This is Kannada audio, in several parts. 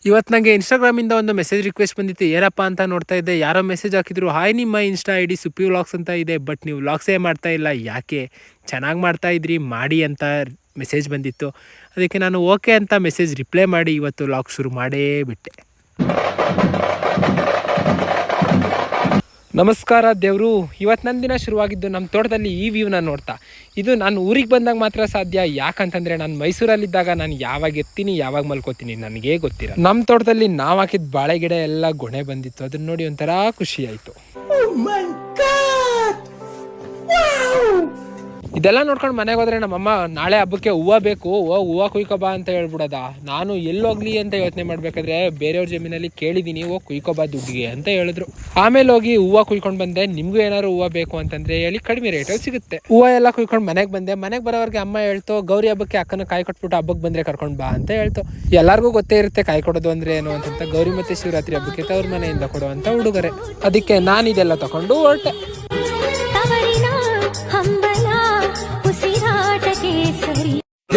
ಇವತ್ತು ನನಗೆ ಇನ್ಸ್ಟಾಗ್ರಾಮಿಂದ ಒಂದು ಮೆಸೇಜ್ ರಿಕ್ವೆಸ್ಟ್ ಬಂದಿತ್ತು. ಏನಪ್ಪ ಅಂತ ನೋಡ್ತಾ ಇದ್ದೆ, ಯಾರೋ ಮೆಸೇಜ್ ಹಾಕಿದ್ರು, ಹಾಯ್ ನಿಮ್ಮ ಇನ್ಸ್ಟಾ ಐ ಡಿ ಸುಪ್ಪಿ ವ್ಲಾಗ್ಸ್ ಅಂತ ಇದೆ, ಬಟ್ ನೀವು ವ್ಲಾಗ್ಸೇ ಮಾಡ್ತಾ ಇಲ್ಲ, ಯಾಕೆ? ಚೆನ್ನಾಗಿ ಮಾಡ್ತಾ ಇದ್ರಿ, ಮಾಡಿ ಅಂತ ಮೆಸೇಜ್ ಬಂದಿತ್ತು. ಅದಕ್ಕೆ ನಾನು ಓಕೆ ಅಂತ ಮೆಸೇಜ್ ರಿಪ್ಲೈ ಮಾಡಿ ಇವತ್ತು ವ್ಲಾಗ್ ಶುರು ಮಾಡೇ ಬಿಟ್ಟೆ. ನಮಸ್ಕಾರ ದೇವರು. ಇವತ್ತು ನನ್ನ ದಿನ ಶುರುವಾಗಿದ್ದು ನಮ್ಮ ತೋಟದಲ್ಲಿ ಈ ವ್ಯೂನ ನೋಡ್ತಾ. ಇದು ನಾನು ಊರಿಗೆ ಬಂದಾಗ ಮಾತ್ರ ಸಾಧ್ಯ. ಯಾಕಂತಂದರೆ ನಾನು ಮೈಸೂರಲ್ಲಿದ್ದಾಗ ನಾನು ಯಾವಾಗ ಎತ್ತೀನಿ ಯಾವಾಗ ಮಲ್ಕೋತೀನಿ ನನಗೇ ಗೊತ್ತಿರ. ನಮ್ಮ ತೋಟದಲ್ಲಿ ನಾವು ಹಾಕಿದ ಬಾಳೆ ಗಿಡ ಎಲ್ಲ ಗೊಣೆ ಬಂದಿತ್ತು. ಅದನ್ನ ನೋಡಿ ಒಂಥರ ಖುಷಿ ಆಯಿತು. ಇದೆಲ್ಲ ನೋಡ್ಕೊಂಡು ಮನೆಗೆ ಹೋದ್ರೆ ನಮ್ಮಮ್ಮ ನಾಳೆ ಹಬ್ಬಕ್ಕೆ ಹೂವು ಬೇಕು, ಹೂವು ಕುಯ್ಕೊಬಾ ಅಂತ ಹೇಳ್ಬಿಡೋದ. ನಾನು ಎಲ್ಲೋಗ್ಲಿ ಅಂತ ಯೋಚನೆ ಮಾಡ್ಬೇಕಾದ್ರೆ ಬೇರೆಯವ್ರ ಜಮೀನಲ್ಲಿ ಕೇಳಿದ್ದೀನಿ, ಕುಯ್ಕೊಬಾ ದುಡ್ಡಿಗೆ ಅಂತ ಹೇಳಿದ್ರು. ಆಮೇಲೆ ಹೋಗಿ ಹೂವು ಕುಯ್ಕೊಂಡು ಬಂದೆ. ನಿಮ್ಗೂ ಏನಾದ್ರು ಹೂವು ಬೇಕು ಅಂತಂದ್ರೆ ಹೇಳಿ, ಕಡಿಮೆ ರೇಟಲ್ಲಿ ಸಿಗುತ್ತೆ. ಹೂವು ಎಲ್ಲ ಕುಯ್ಕೊಂಡು ಮನೆಗೆ ಬಂದೆ. ಮನೆಗೆ ಬರೋವರೆಗೆ ಅಮ್ಮ ಹೇಳ್ತು, ಗೌರಿ ಹಬ್ಬಕ್ಕೆ ಅಕ್ಕನ ಕಾಯಿ ಕೊಟ್ಬಿಟ್ಟು ಹಬ್ಬಕ್ಕೆ ಬಂದ್ರೆ ಕರ್ಕೊಂಡು ಬಾ ಅಂತ ಹೇಳ್ತು. ಎಲ್ಲರಿಗೂ ಗೊತ್ತೇ ಇರುತ್ತೆ ಕಾಯಿ ಕೊಡೋದು ಅಂದ್ರೆ ಏನು ಅಂತ. ಗೌರಿ ಮತ್ತೆ ಶಿವರಾತ್ರಿ ಹಬ್ಬಕ್ಕೆ ತವ್ರ ಮನೆಯಿಂದ ಕೊಡುವಂತ ಉಡುಗೊರೆ. ಅದಕ್ಕೆ ನಾನು ಇದೆಲ್ಲ ತಗೊಂಡು ಹೊರಟೆ.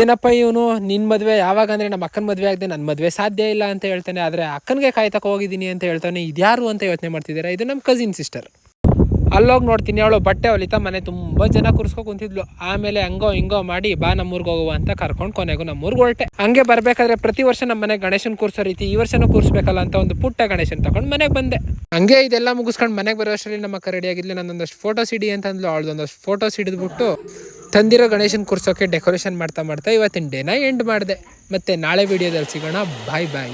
ಏನಪ್ಪ ಇವನು, ನಿನ್ನ ಮದುವೆ ಯಾವಾಗ ಅಂದರೆ ನಮ್ಮ ಅಕ್ಕನ ಮದುವೆ ಆಗದೆ ನನ್ನ ಮದುವೆ ಸಾಧ್ಯ ಇಲ್ಲ ಅಂತ ಹೇಳ್ತಾನೆ. ಆದರೆ ಅಕ್ಕನಿಗೆ ಕಾಯಿ ತಗೋ ಹೋಗಿದ್ದೀನಿ ಅಂತ ಹೇಳ್ತಾನೆ. ಇದ್ಯಾರು ಅಂತ ಯೋಚನೆ ಮಾಡ್ತಿದ್ದಾರೆ. ಇದು ನಮ್ಮ ಕಸಿನ್ ಸಿಸ್ಟರ್. ಅಲ್ಲೋಗಿ ನೋಡ್ತೀನಿ, ಅವಳು ಬಟ್ಟೆ ಹೊಲಿತಾ ಮನೆ ತುಂಬ ಜನ ಕೂರಿಸ್ಕೊ ಕುಂತಿದ್ಲು. ಆಮೇಲೆ ಹಂಗೋ ಹಿಂಗೋ ಮಾಡಿ ಬಾ ನಮ್ಮೂರ್ಗೆ ಹೋಗುವ ಅಂತ ಕರ್ಕೊಂಡು ಕೊನೆಗೂ ನಮ್ಮೂರ್ಗೆ ಹೊರಟೆ. ಹಂಗೆ ಬರಬೇಕಾದ್ರೆ ಪ್ರತಿ ವರ್ಷ ನಮ್ಮ ಮನೆಗೆ ಗಣೇಶನ್ ಕೂರಿಸೋ ರೀತಿ ಈ ವರ್ಷನೂ ಕೂರಿಸ್ಬೇಕಲ್ಲ ಅಂತ ಒಂದು ಪುಟ್ಟ ಗಣೇಶನ್ ತಗೊಂಡು ಮನೆಗೆ ಬಂದೆ. ಹಂಗೆ ಇದೆಲ್ಲ ಮುಗಿಸ್ಕೊಂಡು ಮನೆಗೆ ಬರೋ ಅಷ್ಟರಲ್ಲಿ ನಮ್ಮ ಅಕ್ಕ ರೆಡಿ ಆಗಿದ್ಲು. ನನ್ನೊಂದಷ್ಟು ಫೋಟೋಸ್ ಇಡಿ ಅಂತ ಅಂದ್ಲು. ಅವಳದೊಂದಷ್ಟು ಫೋಟೋಸ್ ಹಿಡಿದ್ಬಿಟ್ಟು ತಂದಿರೋ ಗಣೇಶನ್ ಕೂರ್ಸೋಕೆ ಡೆಕೋರೇಷನ್ ಮಾಡ್ತಾ ಇವತ್ತಿನ ಡೇನ ಎಂಡ್ ಮಾಡಿದೆ. ಮತ್ತೆ ನಾಳೆ ವಿಡಿಯೋದಲ್ಲಿ ಸಿಗೋಣ. ಬಾಯ್ ಬಾಯ್.